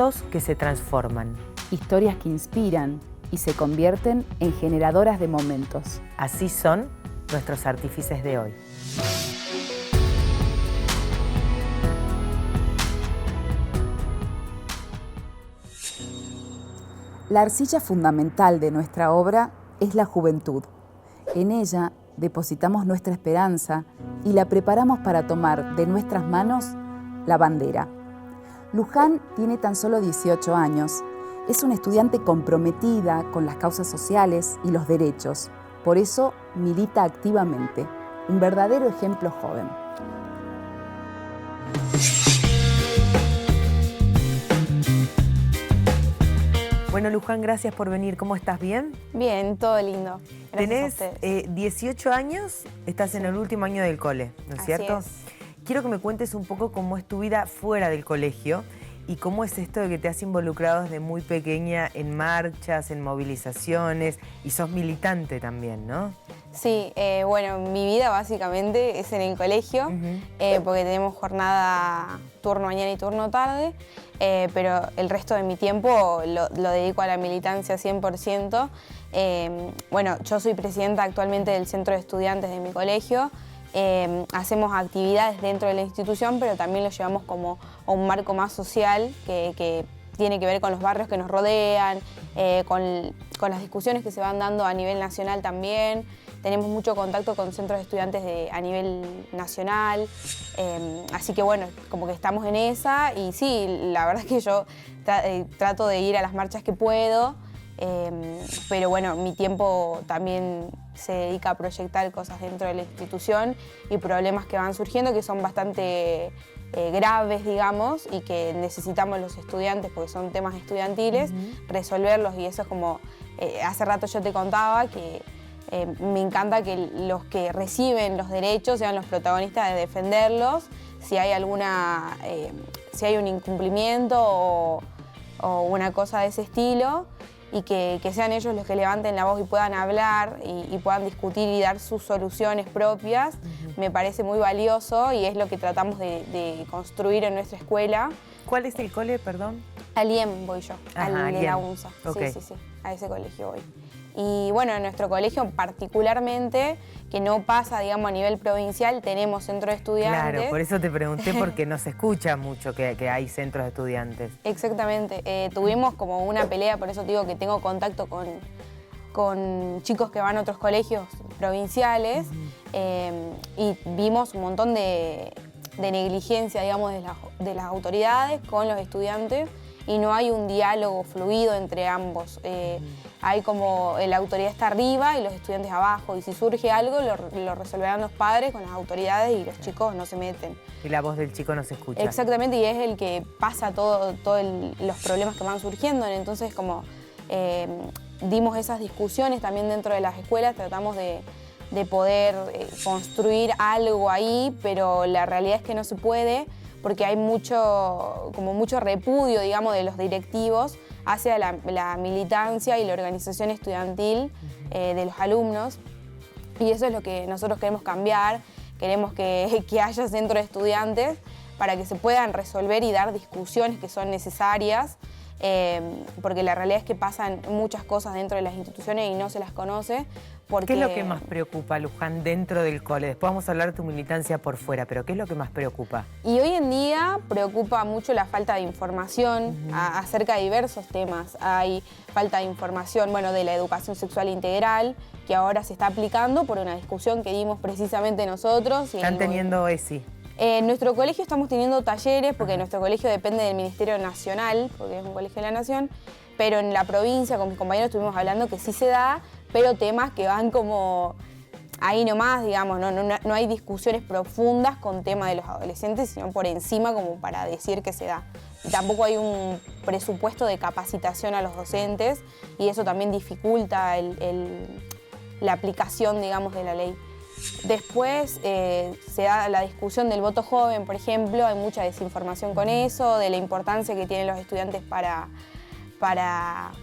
Mundos que se transforman. Historias que inspiran y se convierten en generadoras de momentos. Así son nuestros artífices de hoy. La arcilla fundamental de nuestra obra es la juventud. En ella depositamos nuestra esperanza y la preparamos para tomar de nuestras manos la bandera. Luján tiene tan solo 18 años. Es una estudiante comprometida con las causas sociales y los derechos. Por eso milita activamente. Un verdadero ejemplo joven. Bueno, Luján, gracias por venir. ¿Cómo estás? ¿Bien? Bien, todo lindo. Gracias Tenés 18 años, estás en el último año del cole, ¿no es cierto? Así es. Quiero que me cuentes un poco cómo es tu vida fuera del colegio y cómo es esto de que te has involucrado desde muy pequeña en marchas, en movilizaciones y sos militante también, ¿no? Sí, bueno, mi vida básicamente es en el colegio, porque tenemos jornada turno mañana y turno tarde, pero el resto de mi tiempo lo dedico a la militancia 100%. Bueno, yo soy presidenta actualmente del centro de estudiantes de mi colegio. Hacemos actividades dentro de la institución, pero también lo llevamos como a un marco más social que tiene que ver con los barrios que nos rodean, con las discusiones que se van dando a nivel nacional también. Tenemos mucho contacto con centros de estudiantes a nivel nacional, así que bueno, como que estamos en esa y sí, la verdad es que yo trato de ir a las marchas que puedo, pero bueno, mi tiempo también se dedica a proyectar cosas dentro de la institución y problemas que van surgiendo que son bastante graves, digamos, y que necesitamos los estudiantes, porque son temas estudiantiles, resolverlos. Y eso es como, hace rato yo te contaba que me encanta que los que reciben los derechos sean los protagonistas de defenderlos, si hay si hay un incumplimiento o una cosa de ese estilo, y que sean ellos los que levanten la voz y puedan hablar y puedan discutir y dar sus soluciones propias. Me parece muy valioso y es lo que tratamos de construir en nuestra escuela. ¿Cuál es el cole, perdón? Al IEM voy yo, al de la UNSA. Okay. Sí, a ese colegio voy. Y bueno, en nuestro colegio particularmente, que no pasa, digamos, a nivel provincial, tenemos centro de estudiantes. Claro, por eso te pregunté, porque no se escucha mucho que hay centros de estudiantes. Exactamente. Tuvimos como una pelea, por eso te digo que tengo contacto con chicos que van a otros colegios provinciales y vimos un montón de negligencia, digamos, de las autoridades con los estudiantes y no hay un diálogo fluido entre ambos. Hay como la autoridad está arriba y los estudiantes abajo, y si surge algo lo resolverán los padres con las autoridades y los chicos no se meten. Y la voz del chico no se escucha. Exactamente, y es el que pasa todos los problemas que van surgiendo. Entonces, como dimos esas discusiones también dentro de las escuelas, tratamos de poder construir algo ahí, pero la realidad es que no se puede, porque hay mucho repudio, digamos, de los directivos hacia la militancia y la organización estudiantil de los alumnos. Y eso es lo que nosotros queremos cambiar. Queremos que haya centros de estudiantes para que se puedan resolver y dar discusiones que son necesarias, porque la realidad es que pasan muchas cosas dentro de las instituciones y no se las conoce. ¿Qué es lo que más preocupa, Luján, dentro del cole? Después vamos a hablar de tu militancia por fuera, pero ¿qué es lo que más preocupa? Y hoy en día preocupa mucho la falta de información acerca de diversos temas. Hay falta de información, bueno, de la educación sexual integral, que ahora se está aplicando por una discusión que dimos precisamente nosotros. Están teniendo ESI. En nuestro colegio estamos teniendo talleres, porque nuestro colegio depende del Ministerio Nacional, porque es un colegio de la Nación, pero en la provincia, con mis compañeros estuvimos hablando que sí se da, pero temas que van como ahí nomás, digamos, no hay discusiones profundas con temas de los adolescentes, sino por encima como para decir que se da. Y tampoco hay un presupuesto de capacitación a los docentes y eso también dificulta la aplicación, digamos, de la ley. Después se da la discusión del voto joven, por ejemplo, hay mucha desinformación con eso, de la importancia que tienen los estudiantes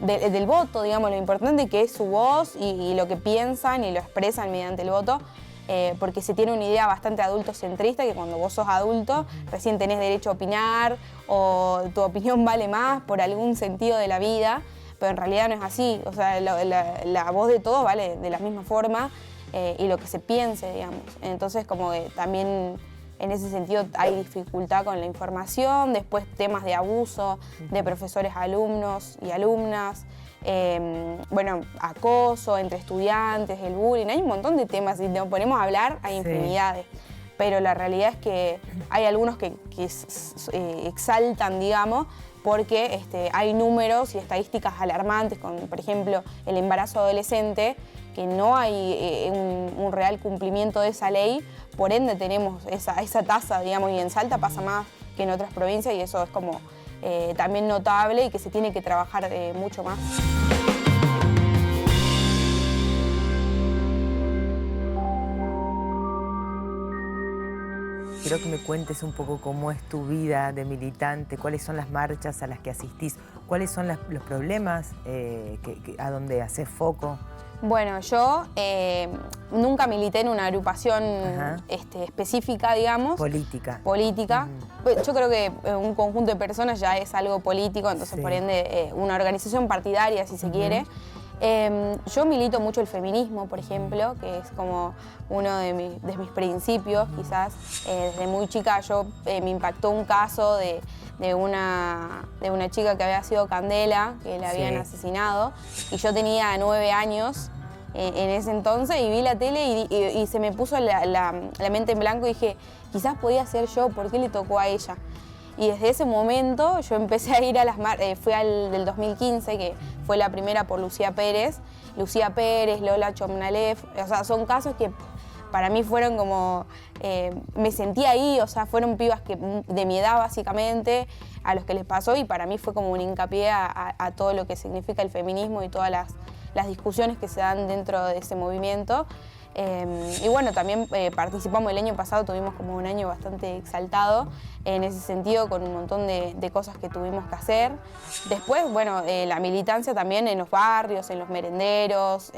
del voto, digamos, lo importante que es su voz y lo que piensan y lo expresan mediante el voto. porque se tiene una idea bastante adultocentrista, que cuando vos sos adulto recién tenés derecho a opinar o tu opinión vale más por algún sentido de la vida, pero en realidad no es así. O sea, la voz de todos vale de la misma forma y lo que se piense, digamos. Entonces, como que también en ese sentido hay dificultad con la información, después temas de abuso de profesores, alumnos y alumnas, bueno, acoso entre estudiantes, el bullying, hay un montón de temas, si nos ponemos a hablar hay infinidades. Pero la realidad es que hay algunos que exaltan, digamos, porque hay números y estadísticas alarmantes con, por ejemplo, el embarazo adolescente, que no hay un real cumplimiento de esa ley, por ende tenemos esa tasa, digamos, y en Salta pasa más que en otras provincias y eso es como también notable y que se tiene que trabajar mucho más. Quiero que me cuentes un poco cómo es tu vida de militante, cuáles son las marchas a las que asistís, cuáles son los problemas a donde haces foco. Bueno, yo nunca milité en una agrupación específica, digamos. Política. Yo creo que un conjunto de personas ya es algo político, entonces por ende una organización partidaria, si se quiere. Yo milito mucho el feminismo, por ejemplo, que es como uno de mis principios, quizás. Desde muy chica me impactó un caso de una chica que había sido Candela, que la habían asesinado, y yo tenía 9 años en ese entonces y vi la tele y se me puso la mente en blanco y dije, quizás podía ser yo, ¿por qué le tocó a ella? Y desde ese momento yo empecé a ir a las marchas, fui al del 2015, que fue la primera por Lucía Pérez, Lola Chomnalev, o sea, son casos que para mí fueron como, me sentí ahí, o sea, fueron pibas de mi edad básicamente, a los que les pasó y para mí fue como un hincapié a todo lo que significa el feminismo y todas las discusiones que se dan dentro de ese movimiento. Y bueno, también participamos el año pasado, tuvimos como un año bastante exaltado en ese sentido, con un montón de cosas que tuvimos que hacer. Después, bueno, la militancia también en los barrios, en los merenderos,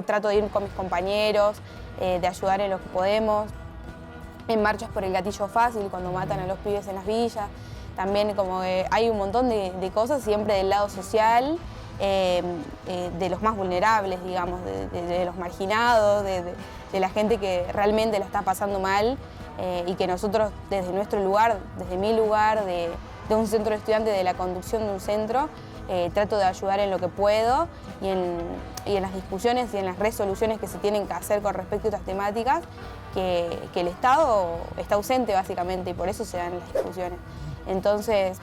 trato de ir con mis compañeros, de ayudar en lo que podemos, en marchas por el gatillo fácil, cuando matan a los pibes en las villas. También como hay un montón de cosas siempre del lado social, de los más vulnerables, digamos, de los marginados, de la gente que realmente la está pasando mal y que nosotros desde nuestro lugar, desde mi lugar, de un centro de estudiantes, de la conducción de un centro, trato de ayudar en lo que puedo y en las discusiones y en las resoluciones que se tienen que hacer con respecto a estas temáticas, que el Estado está ausente básicamente y por eso se dan las discusiones. Entonces,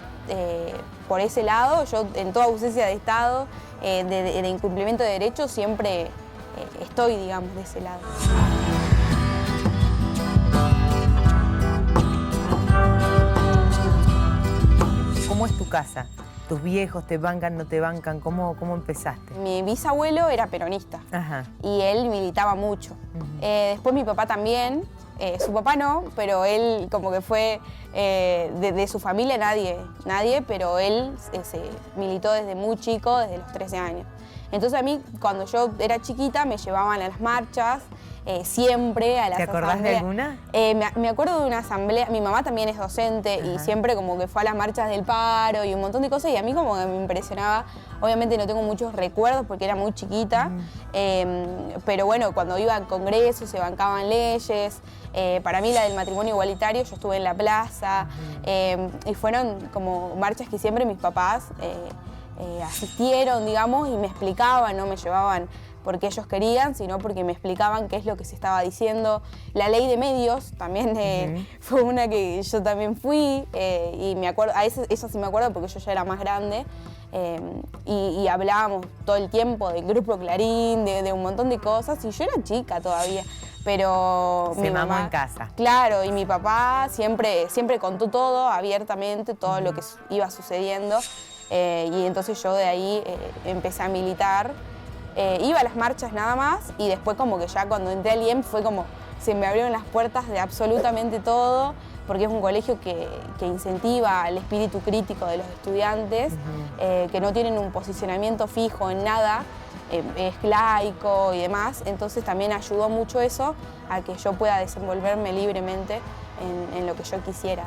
por ese lado, yo en toda ausencia de Estado, de incumplimiento de derechos, siempre estoy, digamos, de ese lado. ¿Cómo es tu casa? ¿Tus viejos te bancan, no te bancan? ¿Cómo empezaste? Mi bisabuelo era peronista y él militaba mucho. Después mi papá también. Su papá no, pero él como que fue de su familia nadie, pero él se militó desde muy chico, desde los 13 años. Entonces a mí, cuando yo era chiquita, me llevaban a las marchas, siempre a las asambleas. ¿Te acordás de alguna? Me acuerdo de una asamblea, mi mamá también es docente y siempre como que fue a las marchas del paro y un montón de cosas y a mí como que me impresionaba. Obviamente no tengo muchos recuerdos porque era muy chiquita, pero bueno, cuando iba a congresos se bancaban leyes. Para mí la del matrimonio igualitario, yo estuve en la plaza y fueron como marchas que siempre mis papás asistieron, digamos, y me explicaban, no me llevaban porque ellos querían, sino porque me explicaban qué es lo que se estaba diciendo. La ley de medios también fue una que yo también fui y me acuerdo, a esa sí me acuerdo porque yo ya era más grande y hablábamos todo el tiempo del Grupo Clarín, de un montón de cosas y yo era chica todavía. Pero mi mamá en casa. Claro, y mi papá siempre contó todo abiertamente, todo lo que iba sucediendo. Y entonces yo de ahí empecé a militar. Iba a las marchas nada más y después como que ya cuando entré al IEM fue como se me abrieron las puertas de absolutamente todo, porque es un colegio que incentiva el espíritu crítico de los estudiantes, que no tienen un posicionamiento fijo en nada, es laico y demás, entonces también ayudó mucho eso a que yo pueda desenvolverme libremente en lo que yo quisiera.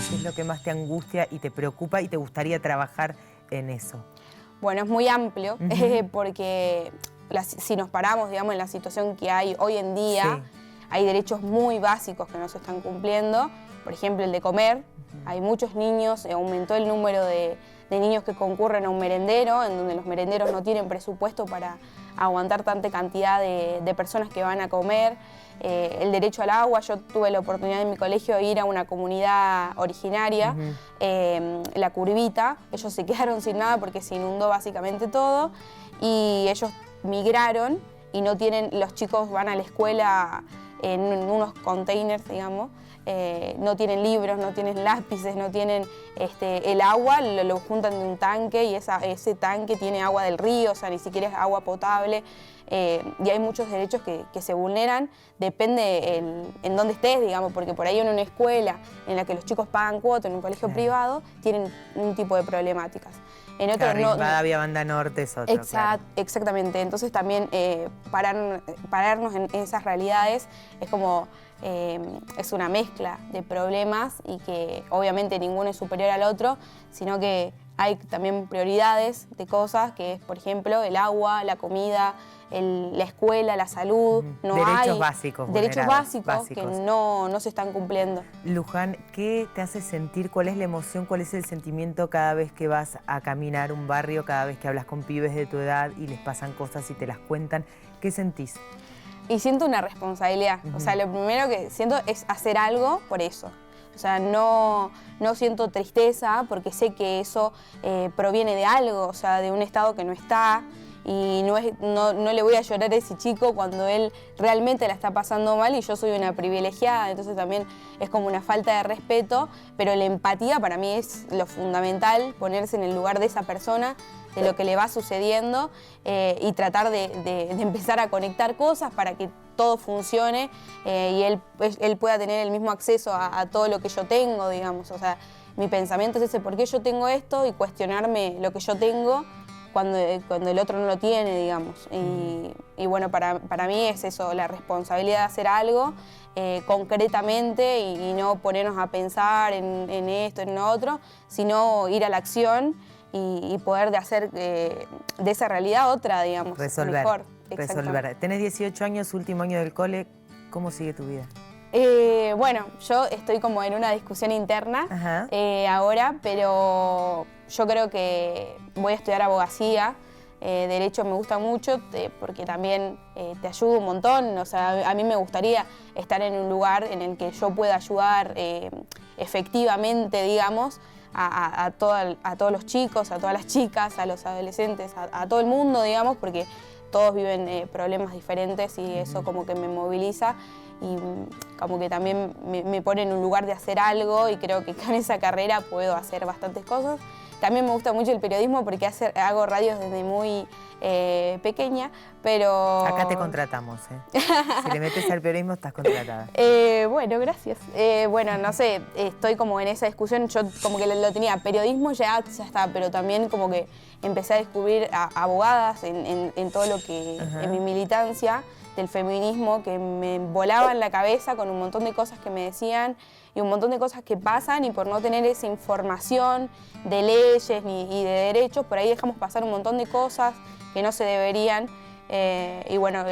¿Qué es lo que más te angustia y te preocupa y te gustaría trabajar en eso? Bueno, es muy amplio, porque si nos paramos, digamos, en la situación que hay hoy en día, hay derechos muy básicos que no se están cumpliendo. Por ejemplo, el de comer. Hay muchos niños, aumentó el número de niños que concurren a un merendero, en donde los merenderos no tienen presupuesto para aguantar tanta cantidad de personas que van a comer. El derecho al agua, yo tuve la oportunidad en mi colegio de ir a una comunidad originaria, La Curvita. Ellos se quedaron sin nada porque se inundó básicamente todo y ellos migraron y no tienen, los chicos van a la escuela en unos containers, digamos, no tienen libros, no tienen lápices, no tienen el agua, lo juntan de un tanque y ese tanque tiene agua del río, o sea, ni siquiera es agua potable. Y hay muchos derechos que se vulneran, depende en dónde estés, digamos, porque por ahí en una escuela en la que los chicos pagan cuota, en un colegio privado, tienen un tipo de problemáticas. En otro Rivadavia, Banda Norte es otro. Exactamente, entonces también pararnos en esas realidades es como, es una mezcla de problemas y que obviamente ninguno es superior al otro, sino que hay también prioridades de cosas que es, por ejemplo, el agua, la comida, la escuela, la salud. Derechos básicos. Derechos básicos que no se están cumpliendo. Luján, ¿qué te hace sentir? ¿Cuál es la emoción? ¿Cuál es el sentimiento cada vez que vas a caminar un barrio, cada vez que hablas con pibes de tu edad y les pasan cosas y te las cuentan? ¿Qué sentís? Y siento una responsabilidad. O sea, lo primero que siento es hacer algo por eso. O sea, no siento tristeza porque sé que eso proviene de algo, o sea, de un estado que no está. Y no le voy a llorar a ese chico cuando él realmente la está pasando mal y yo soy una privilegiada, entonces también es como una falta de respeto, pero la empatía para mí es lo fundamental, ponerse en el lugar de esa persona, de lo que le va sucediendo y tratar de empezar a conectar cosas para que todo funcione y él pueda tener el mismo acceso a todo lo que yo tengo, digamos. O sea, mi pensamiento es ese, ¿por qué yo tengo esto? Y cuestionarme lo que yo tengo cuando el otro no lo tiene, digamos. Y bueno, para mí es eso, la responsabilidad de hacer algo concretamente y no ponernos a pensar en esto, en lo otro, sino ir a la acción y poder hacer de esa realidad otra, digamos, mejor. Resolver. Tenés 18 años, último año del cole, ¿cómo sigue tu vida? Bueno, yo estoy como en una discusión interna ahora, pero yo creo que voy a estudiar abogacía. Derecho me gusta mucho porque también te ayuda un montón. O sea, a mí me gustaría estar en un lugar en el que yo pueda ayudar efectivamente, digamos, a todos los chicos, a todas las chicas, a los adolescentes, a todo el mundo, digamos, porque todos viven problemas diferentes y eso como que me moviliza y como que también me pone en un lugar de hacer algo y creo que con esa carrera puedo hacer bastantes cosas. También me gusta mucho el periodismo porque hago radios desde muy pequeña, pero... Acá te contratamos, Si le metes al periodismo estás contratada. Bueno, gracias. Bueno, no sé, estoy como en esa discusión, yo como que lo tenía, periodismo ya está, pero también como que empecé a descubrir a abogadas en todo lo que, en mi militancia del feminismo, que me volaban la cabeza con un montón de cosas que me decían y un montón de cosas que pasan y por no tener esa información de leyes y de derechos, por ahí dejamos pasar un montón de cosas que no se deberían y bueno,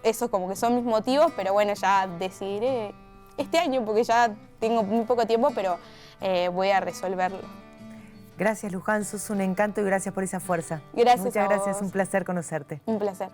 esos como que son mis motivos, pero bueno, ya decidiré este año porque ya tengo muy poco tiempo, pero voy a resolverlo. Gracias, Luján, sos un encanto y gracias por esa fuerza. Gracias. Muchas gracias, un placer conocerte. Un placer.